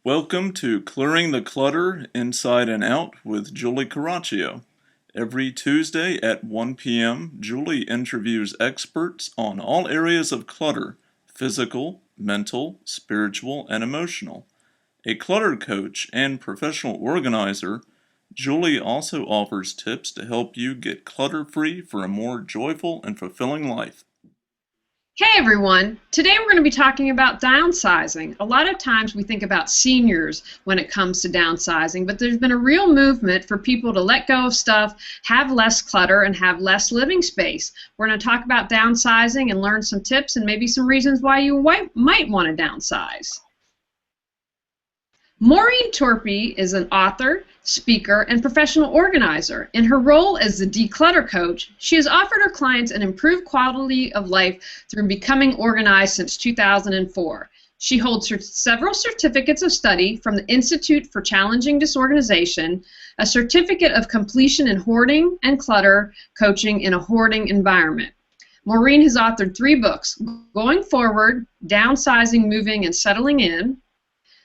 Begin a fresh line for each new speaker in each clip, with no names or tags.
Welcome to Clearing the Clutter Inside and Out with Julie Caraccio. Every Tuesday at 1 p.m., Julie interviews experts on all areas of clutter: physical, mental, spiritual, and emotional. A clutter coach and professional organizer, Julie also offers tips to help you get clutter-free for a more joyful and fulfilling life.
Hey everyone! Today we're going to be talking about downsizing. A lot of times we think about seniors when it comes to downsizing, but there's been a real movement for people to let go of stuff, have less clutter, and have less living space. We're going to talk about downsizing and learn some tips and maybe some reasons why you might want to downsize. Moreen Torpy is an author, speaker, and professional organizer. In her role as the declutter coach, she has offered her clients an improved quality of life through becoming organized since 2004. She holds several certificates of study from the Institute for Challenging Disorganization, a certificate of completion in hoarding and clutter coaching in a hoarding environment. Moreen has authored 3 books: Going Forward, Downsizing, Moving, and Settling In,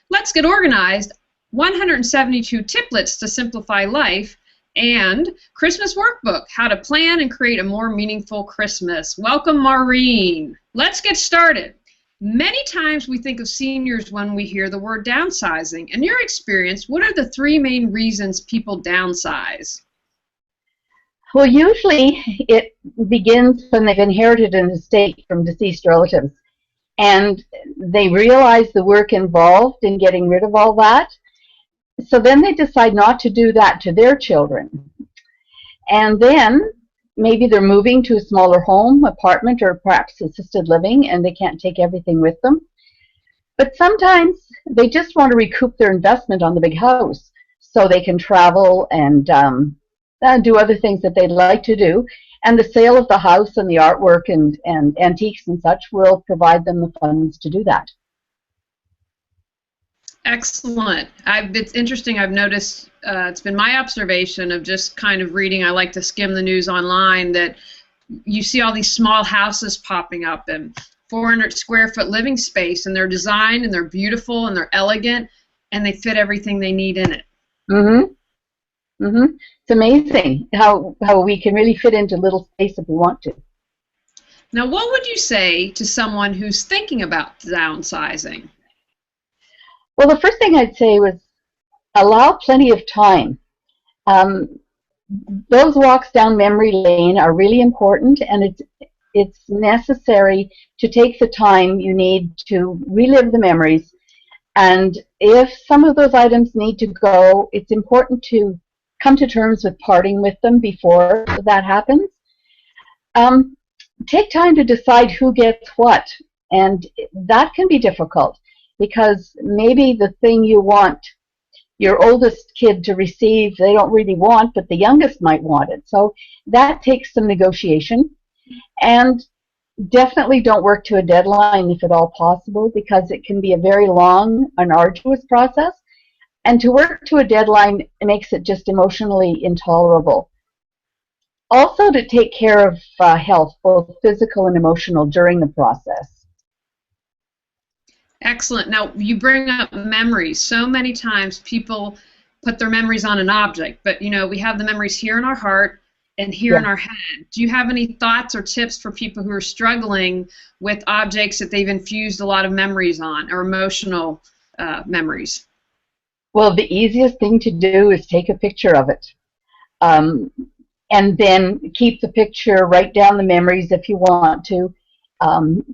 Let's Get Organized, 172 Tiplets to Simplify Life, and Christmas Workbook, How to Plan and Create a More Meaningful Christmas. Welcome, Moreen. Let's get started. Many times we think of seniors when we hear the word downsizing. In your experience, what are the 3 main reasons people downsize?
Well, usually it begins when they've inherited an estate from deceased relatives, and they realize the work involved in getting rid of all that. So then they decide not to do that to their children. And then maybe they're moving to a smaller home, apartment, or perhaps assisted living, and they can't take everything with them. But sometimes they just want to recoup their investment on the big house so they can travel and do other things that they'd like to do. And the sale of the house and the artwork and antiques and such will provide them the funds to do that.
Excellent. It's interesting. I've noticed, it's been my observation of just kind of reading. I like to skim the news online, that you see all these small houses popping up and 400 square foot living space, and they're designed and they're beautiful and they're elegant and they fit everything they need in it.
Mm-hmm. Mm-hmm. It's amazing how we can really fit into little space if we want to.
Now, what would you say to someone who's thinking about downsizing?
Well, the first thing I'd say was allow plenty of time. Those walks down memory lane are really important, and it's necessary to take the time you need to relive the memories. And if some of those items need to go, it's important to come to terms with parting with them before that happens. Take time to decide who gets what, and that can be difficult because maybe the thing you want your oldest kid to receive they don't really want, but the youngest might want it. So that takes some negotiation, and definitely don't work to a deadline if at all possible, because it can be a very long and arduous process. And to work to a deadline makes it just emotionally intolerable. Also, to take care of health, both physical and emotional, during the process.
Excellent. Now, you bring up memories. So many times people put their memories on an object, but we have the memories here in our heart and here in our head. Do you have any thoughts or tips for people who are struggling with objects that they've infused a lot of memories on, or emotional memories?
Well, the easiest thing to do is take a picture of it. And then keep the picture, write down the memories if you want to.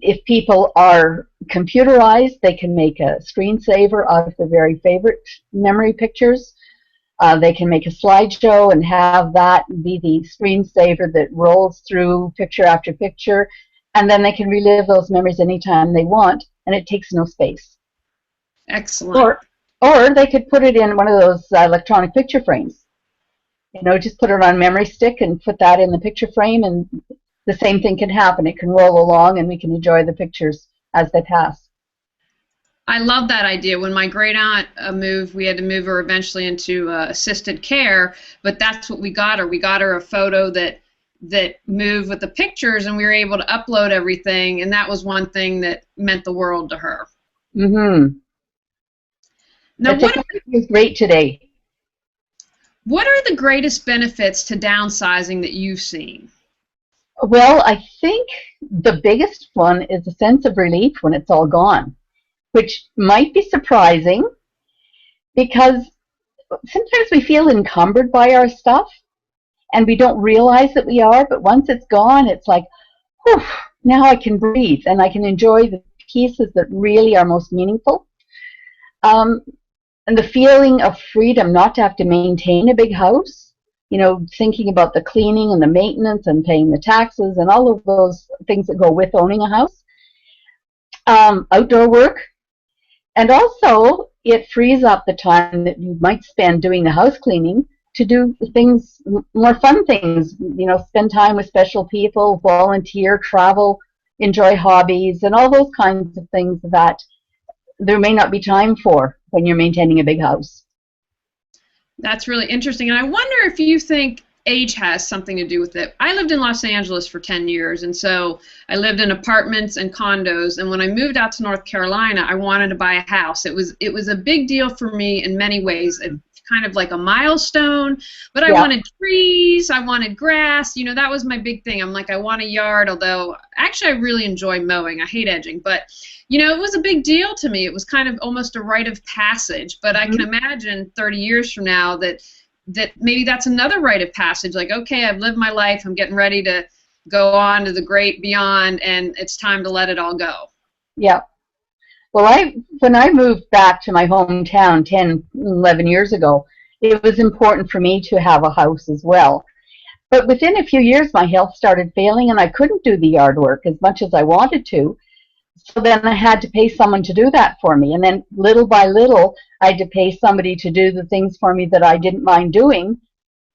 If people are computerized, they can make a screensaver out of their very favorite memory pictures. They can make a slideshow and have that be the screensaver that rolls through picture after picture, and then they can relive those memories anytime they want, and it takes no space.
Excellent.
Or they could put it in one of those electronic picture frames. Just put it on memory stick and put that in the picture frame, and the same thing can happen. It can roll along, and we can enjoy the pictures as they pass.
I love that idea. When my great aunt moved, we had to move her eventually into assisted care, but that's what we got her. We got her a photo that moved with the pictures, and we were able to upload everything, and that was one thing that meant the world to her.
Mm-hmm.
Now,
The technology is great today.
what are the greatest benefits to downsizing that you've seen?
Well, I think the biggest one is a sense of relief when it's all gone, which might be surprising because sometimes we feel encumbered by our stuff and we don't realize that we are, but once it's gone, it's like, whew, now I can breathe and I can enjoy the pieces that really are most meaningful. And the feeling of freedom not to have to maintain a big house, you know, thinking about the cleaning and the maintenance and paying the taxes and all of those things that go with owning a house. Outdoor work, and also it frees up the time that you might spend doing the house cleaning to do things, more fun things, you know, spend time with special people, volunteer, travel, enjoy hobbies, and all those kinds of things that there may not be time for when you're maintaining a big house.
That's really interesting. And I wonder if you think age has something to do with it. I lived in Los Angeles for 10 years, and so I lived in apartments and condos. And when I moved out to North Carolina, I wanted to buy a house. It was a big deal for me in many ways. Kind of like a milestone, but I wanted trees, I wanted grass, you know, that was my big thing. I'm like, I want a yard, although actually I really enjoy mowing. I hate edging, but you know, it was a big deal to me. It was kind of almost a rite of passage, but I can imagine 30 years from now that maybe that's another rite of passage, like, okay, I've lived my life, I'm getting ready to go on to the great beyond, and it's time to let it all go.
Yeah. Well, when I moved back to my hometown 10, 11 years ago, it was important for me to have a house as well. But within a few years, my health started failing, and I couldn't do the yard work as much as I wanted to. So then I had to pay someone to do that for me. And then little by little, I had to pay somebody to do the things for me that I didn't mind doing,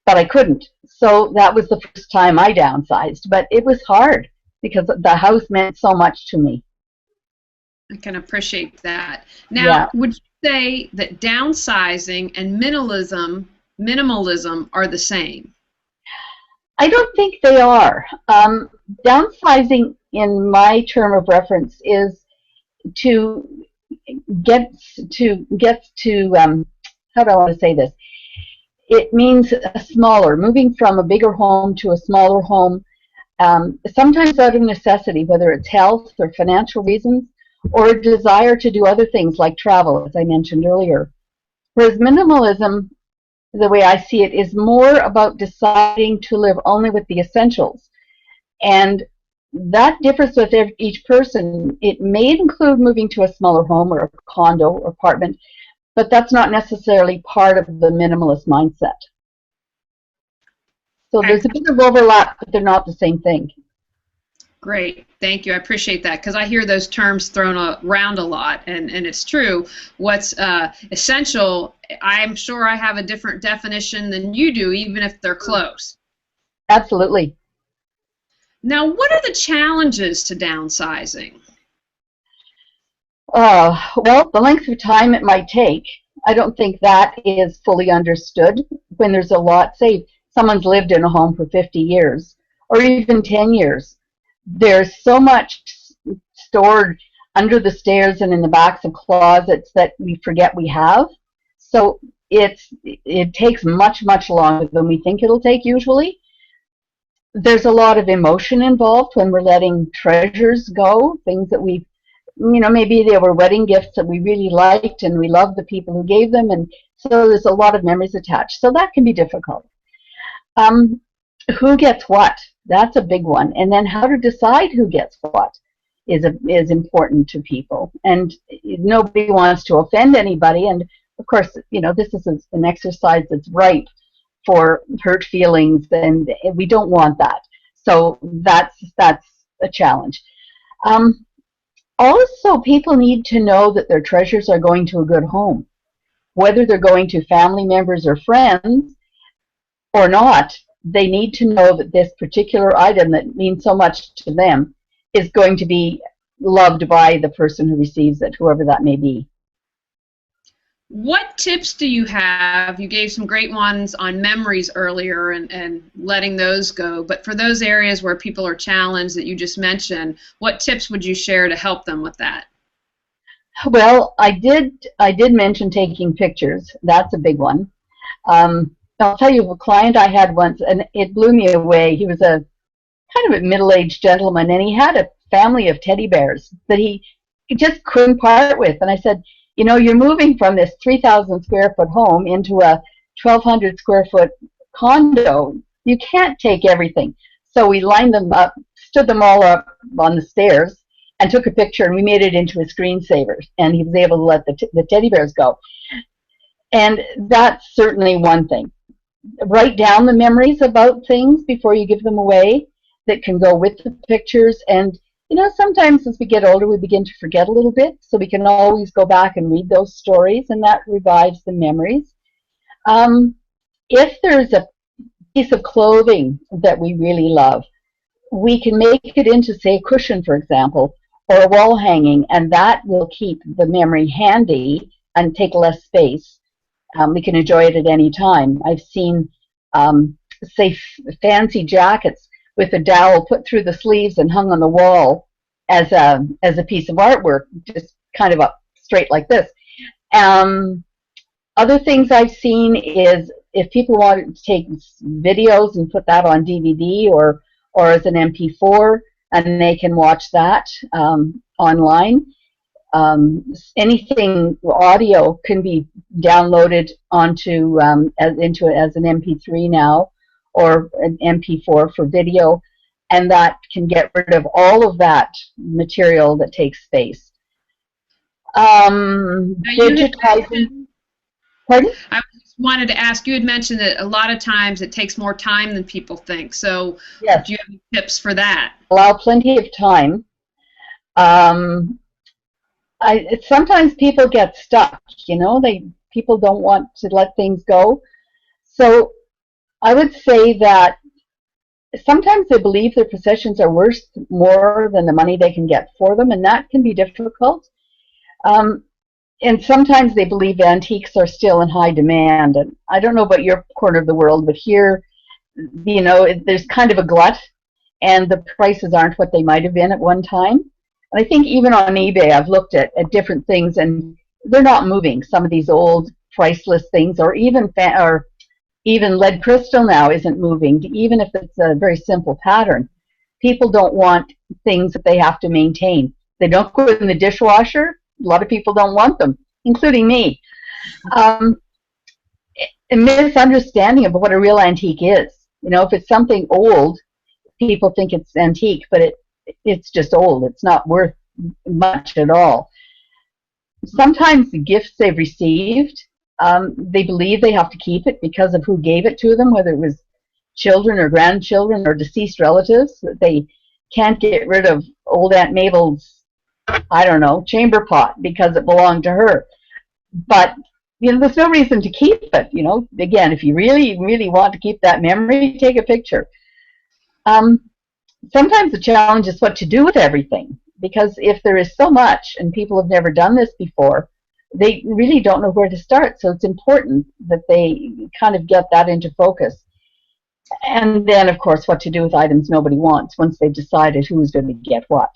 but I couldn't. So that was the first time I downsized. But it was hard because the house meant so much to me.
I can appreciate that. Now, would you say that downsizing and minimalism are the same?
I don't think they are. Downsizing, in my term of reference, is to get to how do I want to say this? It means moving from a bigger home to a smaller home, sometimes out of necessity, whether it's health or financial reasons, or a desire to do other things like travel, as I mentioned earlier. Whereas minimalism, the way I see it, is more about deciding to live only with the essentials. And that differs with each person. It may include moving to a smaller home or a condo or apartment, but that's not necessarily part of the minimalist mindset. So there's a bit of overlap, but they're not the same thing.
Great, thank you. I appreciate that because I hear those terms thrown around a lot, and it's true. What's essential, I'm sure I have a different definition than you do, even if they're close.
Absolutely.
Now, what are the challenges to downsizing?
Well, the length of time it might take. I don't think that is fully understood when there's a lot, say someone's lived in a home for 50 years or even 10 years. There's so much stored under the stairs and in the backs of closets that we forget we have. So it takes much, much longer than we think it'll take usually. There's a lot of emotion involved when we're letting treasures go, things that we, you know, maybe they were wedding gifts that we really liked and we loved the people who gave them, and so there's a lot of memories attached. So that can be difficult. Who gets what? That's a big one. And then how to decide who gets what is important to people. And nobody wants to offend anybody. And of course, you know, this is an exercise that's ripe for hurt feelings, and we don't want that. So that's a challenge. Also, people need to know that their treasures are going to a good home. Whether they're going to family members or friends or not, they need to know that this particular item that means so much to them is going to be loved by the person who receives it, whoever that may be.
What tips do you have? You gave some great ones on memories earlier and letting those go, but for those areas where people are challenged that you just mentioned, what tips would you share to help them with that?
Well, I did mention taking pictures. That's a big one. I'll tell you, a client I had once, and it blew me away. He was a kind of a middle-aged gentleman, and he had a family of teddy bears that he just couldn't part with. And I said, you know, you're moving from this 3,000 square foot home into a 1,200 square foot condo. You can't take everything. So we lined them up, stood them all up on the stairs, and took a picture, and we made it into a screensaver. And he was able to let the teddy bears go. And that's certainly one thing. Write down the memories about things before you give them away that can go with the pictures. And you know, sometimes as we get older, we begin to forget a little bit, so we can always go back and read those stories, and that revives the memories. If there's a piece of clothing that we really love, we can make it into, say, a cushion, for example, or a wall hanging, and that will keep the memory handy and take less space. We can enjoy it at any time. I've seen, say, fancy jackets with a dowel put through the sleeves and hung on the wall as a piece of artwork, just kind of up straight like this. Other things I've seen is if people want to take videos and put that on DVD or as an MP4, and they can watch that online. Anything audio can be downloaded onto as an MP3 now, or an MP4 for video, and that can get rid of all of that material that takes space. Digitizing. Pardon?
I just wanted to ask, you had mentioned that a lot of times it takes more time than people think. So
Yes.
do you have any tips for that?
Allow plenty of time. Sometimes people get stuck, you know, people don't want to let things go. So I would say that sometimes they believe their possessions are worth more than the money they can get for them, and that can be difficult. And sometimes they believe antiques are still in high demand. And I don't know about your corner of the world, but here, you know, there's kind of a glut, and the prices aren't what they might have been at one time. And I think even on eBay, I've looked at different things, and they're not moving. Some of these old priceless things, or even lead crystal now isn't moving, even if it's a very simple pattern. People don't want things that they have to maintain. They don't go in the dishwasher. A lot of people don't want them, including me. A misunderstanding of what a real antique is. You know, if it's something old, people think it's antique, but it's just old. It's not worth much at all. Sometimes the gifts they've received, they believe they have to keep it because of who gave it to them, whether it was children or grandchildren or deceased relatives. That they can't get rid of old Aunt Mabel's, I don't know, chamber pot because it belonged to her. But you know, there's no reason to keep it. You know, again, if you really, really want to keep that memory, take a picture. Sometimes the challenge is what to do with everything, because if there is so much and people have never done this before, they really don't know where to start. So it's important that they kind of get that into focus. And then, of course, what to do with items nobody wants once they've decided who's going to get what.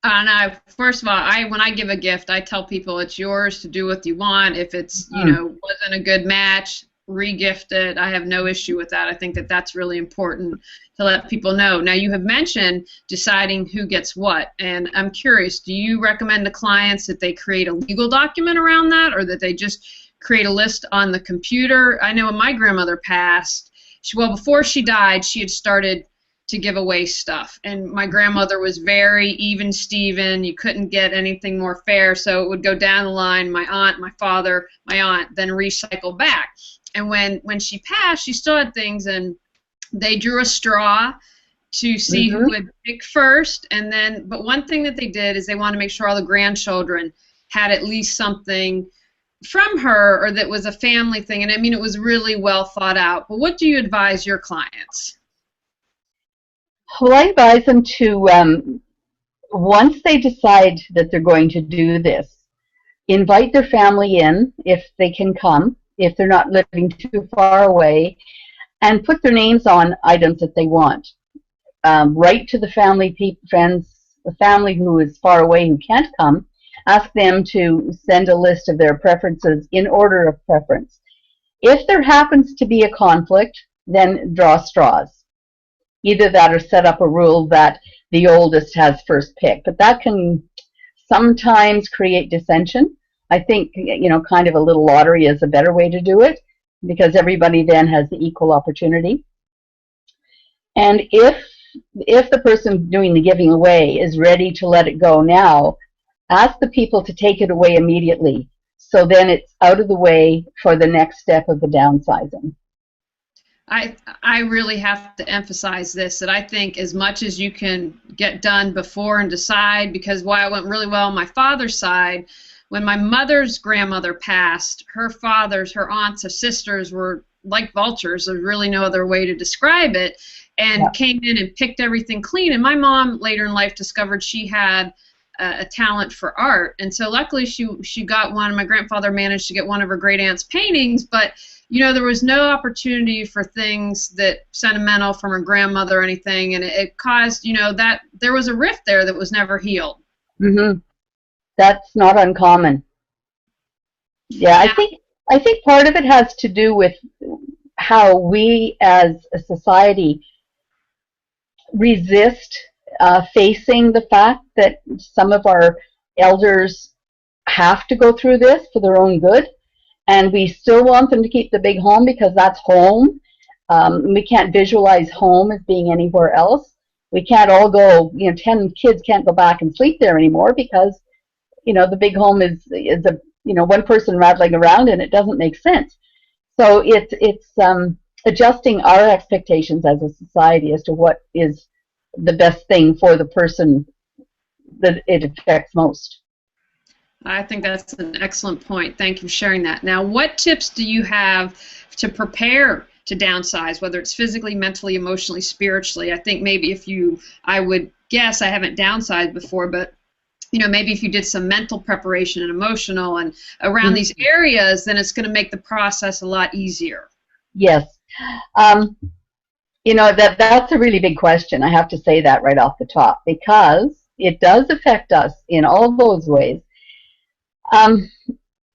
And first of all, when I give a gift, I tell people it's yours to do what you want. If it's, you know, wasn't a good match, re-gift it. I have no issue with that. I think that that's really important to let people know. Now, you have mentioned deciding who gets what, and I'm curious, do you recommend to clients that they create a legal document around that, or that they just create a list on the computer? I know when my grandmother passed, before she died, she had started to give away stuff, and my grandmother was very even Steven. You couldn't get anything more fair, so it would go down the line, my aunt, my father, my aunt, then recycle back. And when she passed, she still had things, and they drew a straw to see who would pick first. And then, but one thing that they did is they wanted to make sure all the grandchildren had at least something from her, or that was a family thing. And I mean, it was really well thought out. But what do you advise your clients?
Well, I advise them to, once they decide that they're going to do this, invite their family in if they can come, if they're not living too far away, and put their names on items that they want. Write to the family friends, the family who is far away who can't come, ask them to send a list of their preferences in order of preference. If there happens to be a conflict, then draw straws. Either that or set up a rule that the oldest has first pick. But that can sometimes create dissension. I think, kind of a little lottery is a better way to do it, because everybody then has the equal opportunity. And if the person doing the giving away is ready to let it go now, ask the people to take it away immediately, so then it's out of the way for the next step of the downsizing.
I really have to emphasize this, that I think as much as you can get done before and decide, because while it went really well on my father's side, when my mother's grandmother passed, her fathers, her aunts, her sisters were like vultures, there's really no other way to describe it, and came in and picked everything clean. And my mom later in life discovered she had a talent for art, and so luckily she got one. My grandfather managed to get one of her great aunt's paintings, but there was no opportunity for things that sentimental from her grandmother or anything, and it caused that there was a rift there that was never healed.
Mm-hmm. That's not uncommon. Yeah, I think part of it has to do with how we as a society resist facing the fact that some of our elders have to go through this for their own good, and we still want them to keep the big home because that's home. We can't visualize home as being anywhere else. We can't all go, 10 kids can't go back and sleep there anymore because, the big home is a, one person rattling around, and it doesn't make sense. So it's adjusting our expectations as a society as to what is the best thing for the person that it affects most.
I think that's an excellent point. Thank you for sharing that. Now, what tips do you have to prepare to downsize, whether it's physically, mentally, emotionally, spiritually? I think maybe I would guess, I haven't downsized before, but maybe if you did some mental preparation and emotional and around these areas, then it's going to make the process a lot easier.
Yes. That's a really big question. I have to say that right off the top, because it does affect us in all those ways. And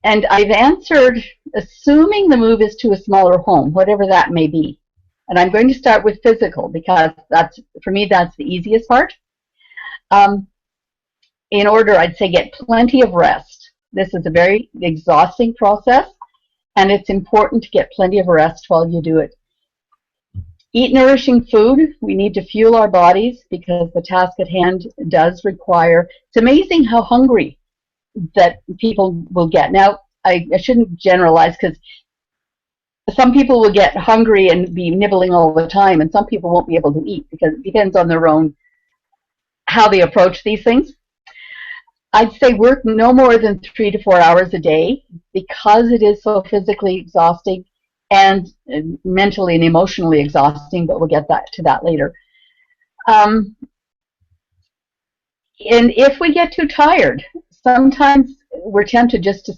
I've answered, assuming the move is to a smaller home, whatever that may be. And I'm going to start with physical, because for me, that's the easiest part. In order, I'd say get plenty of rest. This is a very exhausting process, and it's important to get plenty of rest while you do it. Eat nourishing food. We need to fuel our bodies because the task at hand does require, it's amazing how hungry that people will get. Now, I shouldn't generalize, because some people will get hungry and be nibbling all the time, and some people won't be able to eat, because it depends on their own, how they approach these things. I'd say work no more than 3 to 4 hours a day, because it is so physically exhausting and mentally and emotionally exhausting, but we'll get to that later. And if we get too tired, sometimes we're tempted just to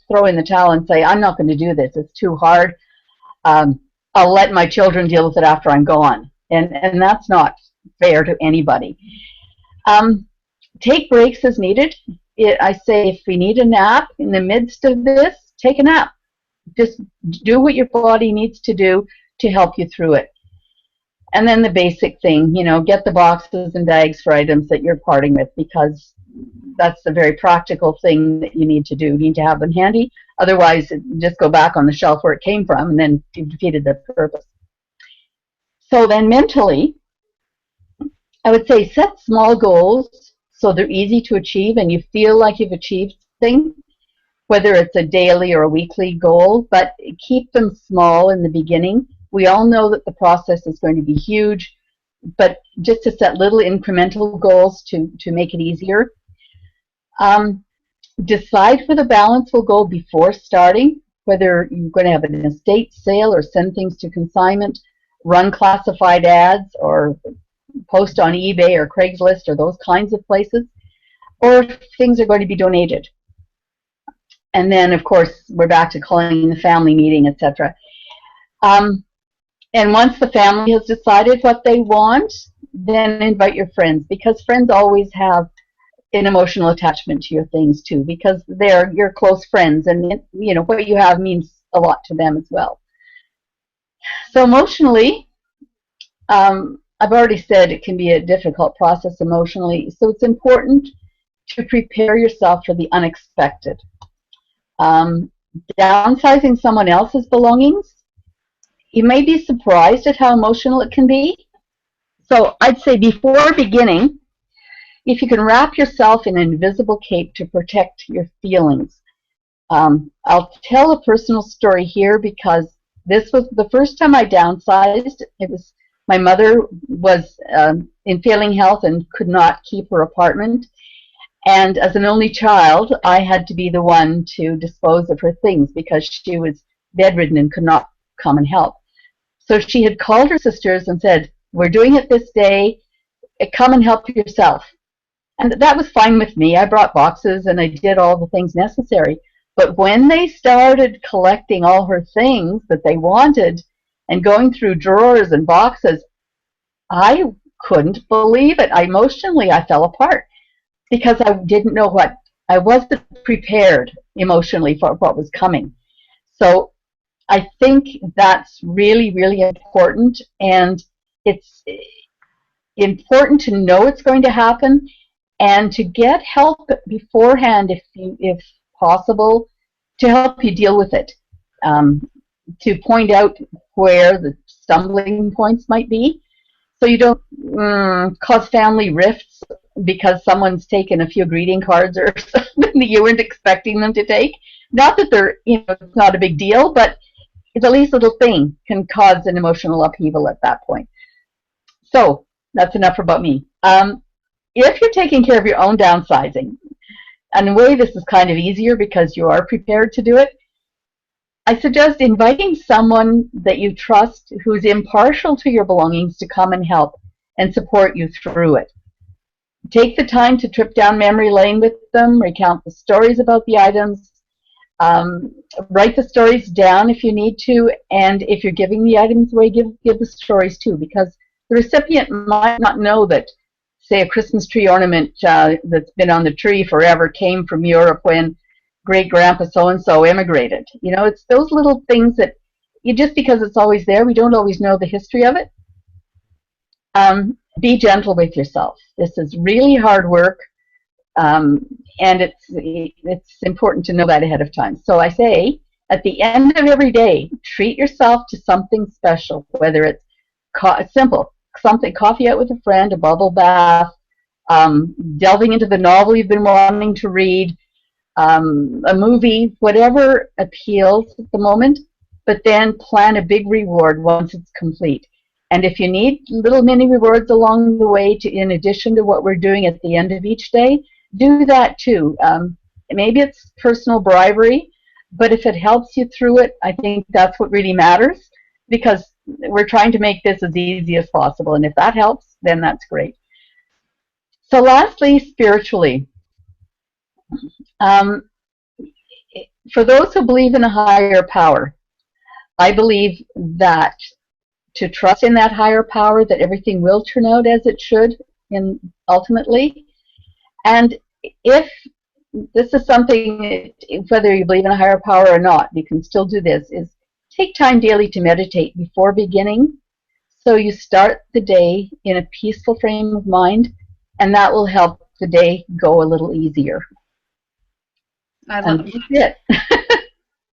throw in the towel and say, I'm not going to do this, it's too hard. I'll let my children deal with it after I'm gone. And that's not fair to anybody. Take breaks as needed. I say if we need a nap in the midst of this, take a nap. Just do what your body needs to do to help you through it. And then the basic thing, get the boxes and bags for items that you're parting with, because that's the very practical thing that you need to do. You need to have them handy. Otherwise, just go back on the shelf where it came from, and then you've defeated the purpose. So then mentally, I would say set small goals so they're easy to achieve and you feel like you've achieved things, whether it's a daily or a weekly goal, but keep them small in the beginning. We all know that the process is going to be huge, but just to set little incremental goals to make it easier. Decide where the balance will go before starting, whether you're going to have an estate sale or send things to consignment, run classified ads, or post on eBay or Craigslist or those kinds of places, or if things are going to be donated. And then, of course, we're back to calling the family meeting, etc. And once the family has decided what they want, then invite your friends, because friends always have an emotional attachment to your things too, because they're your close friends, and you know what you have means a lot to them as well. So emotionally, I've already said it can be a difficult process emotionally, so it's important to prepare yourself for the unexpected. Downsizing someone else's belongings, you may be surprised at how emotional it can be. So I'd say before beginning, if you can wrap yourself in an invisible cape to protect your feelings. I'll tell a personal story here because this was the first time I downsized. It was my mother was in failing health and could not keep her apartment. And as an only child, I had to be the one to dispose of her things because she was bedridden and could not come and help. So she had called her sisters and said, "We're doing it this day. Come and help yourself." And that was fine with me. I brought boxes and I did all the things necessary. But when they started collecting all her things that they wanted and going through drawers and boxes, I couldn't believe it. Emotionally, I fell apart because I didn't know I wasn't prepared emotionally for what was coming. So I think that's really, really important, and it's important to know it's going to happen and to get help beforehand if possible to help you deal with it, to point out where the stumbling points might be so you don't cause family rifts because someone's taken a few greeting cards or something that you weren't expecting them to take. Not that they're, it's not a big deal, but the least little thing can cause an emotional upheaval at that point. So that's enough about me. If you're taking care of your own downsizing, and in a way this is kind of easier because you are prepared to do it, I suggest inviting someone that you trust who's impartial to your belongings to come and help and support you through it. Take the time to trip down memory lane with them, recount the stories about the items, write the stories down if you need to, and if you're giving the items away, give the stories too, because the recipient might not know that, say, a Christmas tree ornament that's been on the tree forever came from Europe when great-grandpa so-and-so immigrated. It's those little things that just because it's always there, we don't always know the history of it. Be gentle with yourself. This is really hard work, and it's important to know that ahead of time. So I say, at the end of every day, treat yourself to something special, whether it's simple, something, coffee out with a friend, a bubble bath, delving into the novel you've been wanting to read, a movie, whatever appeals at the moment, but then plan a big reward once it's complete. And if you need little mini rewards along the way, in addition to what we're doing at the end of each day, do that too. Maybe it's personal bribery, but if it helps you through it, I think that's what really matters, because we're trying to make this as easy as possible, and if that helps, then that's great. So lastly, spiritually. For those who believe in a higher power, I believe that to trust in that higher power, that everything will turn out as it should ultimately. And if this is something, whether you believe in a higher power or not, you can still do this, is take time daily to meditate before beginning, so you start the day in a peaceful frame of mind, and that will help the day go a little easier.
I love
it.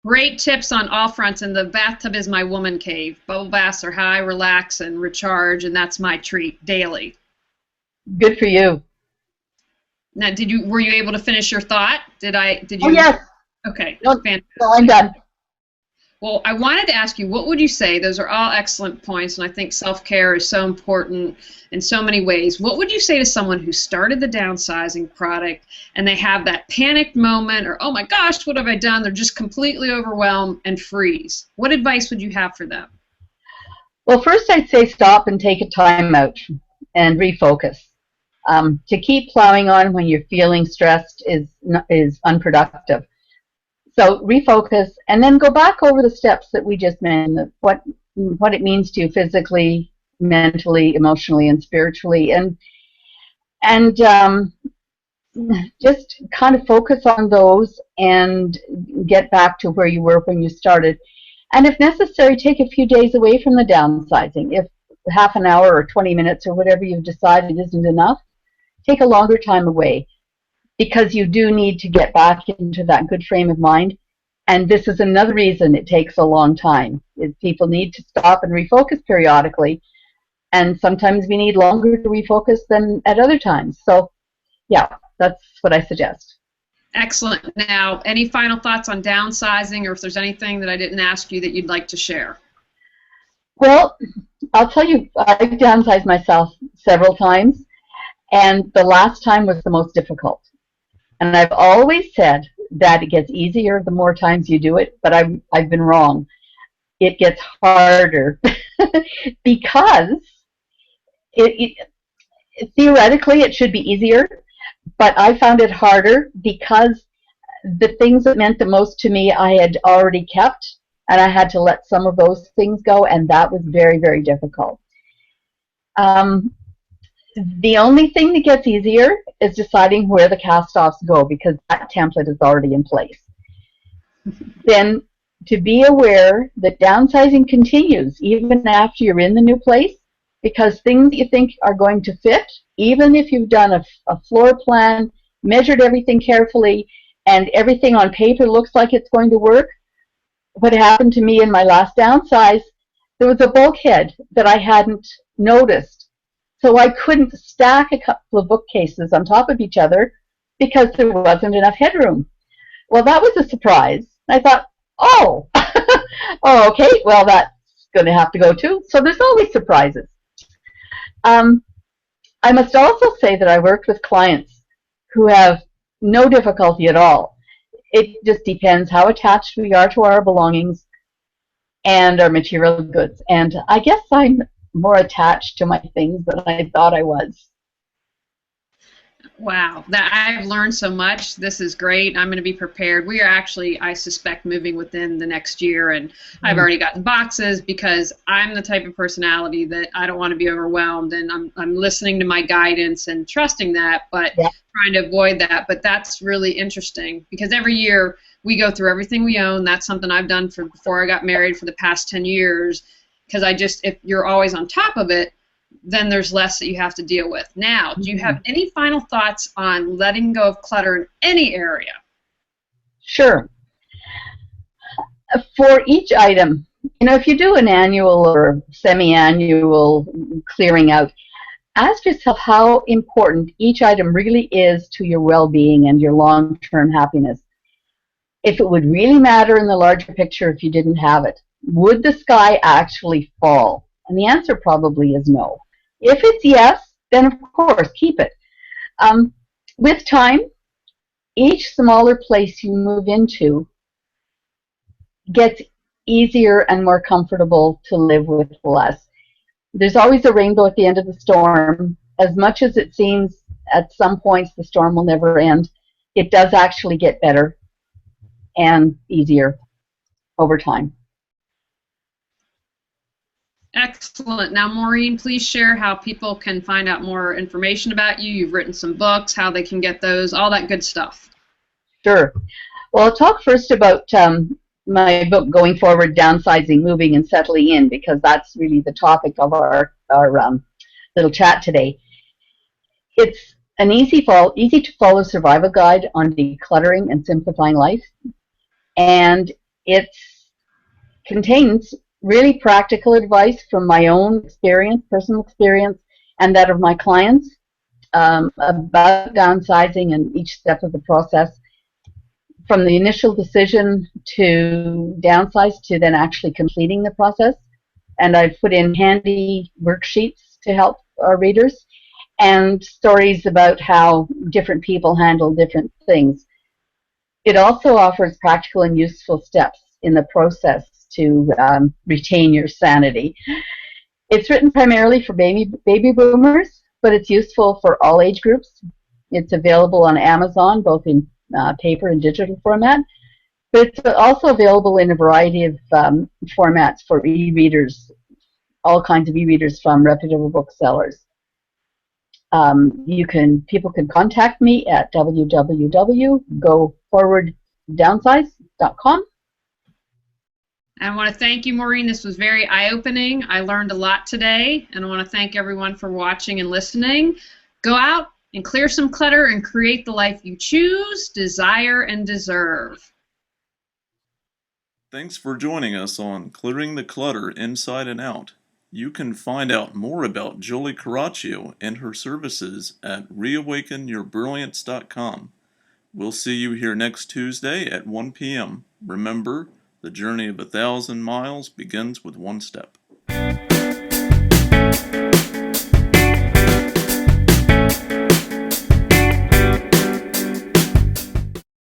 Great tips on all fronts, and the bathtub is my woman cave. Bubble baths are how I relax and recharge, and that's my treat daily.
Good for you.
Now, were you able to finish your thought? Did you?
Oh, yes.
Okay.
No,
fantastic.
No, I'm done.
Well, I wanted to ask you, what would you say? Those are all excellent points, and I think self-care is so important in so many ways. What would you say to someone who started the downsizing product and they have that panicked moment, or, oh my gosh, what have I done? They're just completely overwhelmed and freeze. What advice would you have for them?
Well, first I'd say stop and take a time out and refocus. To keep plowing on when you're feeling stressed is unproductive. So refocus, and then go back over the steps that we just mentioned, what it means to you physically, mentally, emotionally, and spiritually, and just kind of focus on those and get back to where you were when you started. And if necessary, take a few days away from the downsizing. If half an hour or 20 minutes or whatever you've decided isn't enough, take a longer time away, because you do need to get back into that good frame of mind. And this is another reason it takes a long time, is people need to stop and refocus periodically. And sometimes we need longer to refocus than at other times. So, yeah, that's what I suggest.
Excellent. Now, any final thoughts on downsizing, or if there's anything that I didn't ask you that you'd like to share?
Well, I'll tell you, I've downsized myself several times, and the last time was the most difficult. And I've always said that it gets easier the more times you do it, but I've been wrong. It gets harder because theoretically it should be easier, but I found it harder because the things that meant the most to me I had already kept, and I had to let some of those things go, and that was very, very difficult. The only thing that gets easier is deciding where the cast-offs go, because that template is already in place. Then to be aware that downsizing continues even after you're in the new place, because things you think are going to fit, even if you've done a floor plan, measured everything carefully, and everything on paper looks like it's going to work. What happened to me in my last downsize, there was a bulkhead that I hadn't noticed. So I couldn't stack a couple of bookcases on top of each other because there wasn't enough headroom. Well, that was a surprise. I thought, oh, oh, okay, well, that's going to have to go too. So there's always surprises. I must also say that I worked with clients who have no difficulty at all. It just depends how attached we are to our belongings and our material goods. And I guess I'm more attached to my things than I thought I was.
Wow, I've learned so much. This is great. I'm going to be prepared. We are actually, I suspect, moving within the next year, and I've already gotten boxes because I'm the type of personality that I don't want to be overwhelmed, and I'm listening to my guidance and trusting that, but trying to avoid that. But that's really interesting because every year we go through everything we own. That's something I've done before I got married for the past 10 years, because if you're always on top of it, then there's less that you have to deal with. Now, do you have any final thoughts on letting go of clutter in any area?
Sure. For each item, if you do an annual or semi-annual clearing out, ask yourself how important each item really is to your well-being and your long-term happiness. If it would really matter in the larger picture if you didn't have it, would the sky actually fall? And the answer probably is no. If it's yes, then of course keep it. With time, each smaller place you move into gets easier and more comfortable to live with less. There's always a rainbow at the end of the storm. As much as it seems at some points the storm will never end, it does actually get better and easier over time.
Excellent. Now, Moreen, please share how people can find out more information about you. You've written some books, how they can get those, all that good stuff.
Sure. Well, I'll talk first about my book, Going Forward, Downsizing, Moving, and Settling In, because that's really the topic of our little chat today. It's an easy to follow survival guide on decluttering and simplifying life, and it contains really practical advice from my own experience, personal experience, and that of my clients about downsizing and each step of the process, from the initial decision to downsize to then actually completing the process. And I've put in handy worksheets to help our readers and stories about how different people handle different things. It also offers practical and useful steps in the process to retain your sanity. It's written primarily for baby boomers, but it's useful for all age groups. It's available on Amazon, both in paper and digital format, but it's also available in a variety of formats for e-readers, all kinds of e-readers from reputable booksellers. People can contact me at www.goforwarddownsize.com.
I want to thank you, Moreen. This was very eye-opening. I learned a lot today, and I want to thank everyone for watching and listening. Go out and clear some clutter and create the life you choose, desire, and deserve.
Thanks for joining us on Clearing the Clutter Inside and Out. You can find out more about Julie Caraccio and her services at reawakenyourbrilliance.com. We'll see you here next Tuesday at 1 p.m. Remember, the journey of 1,000 miles begins with one step.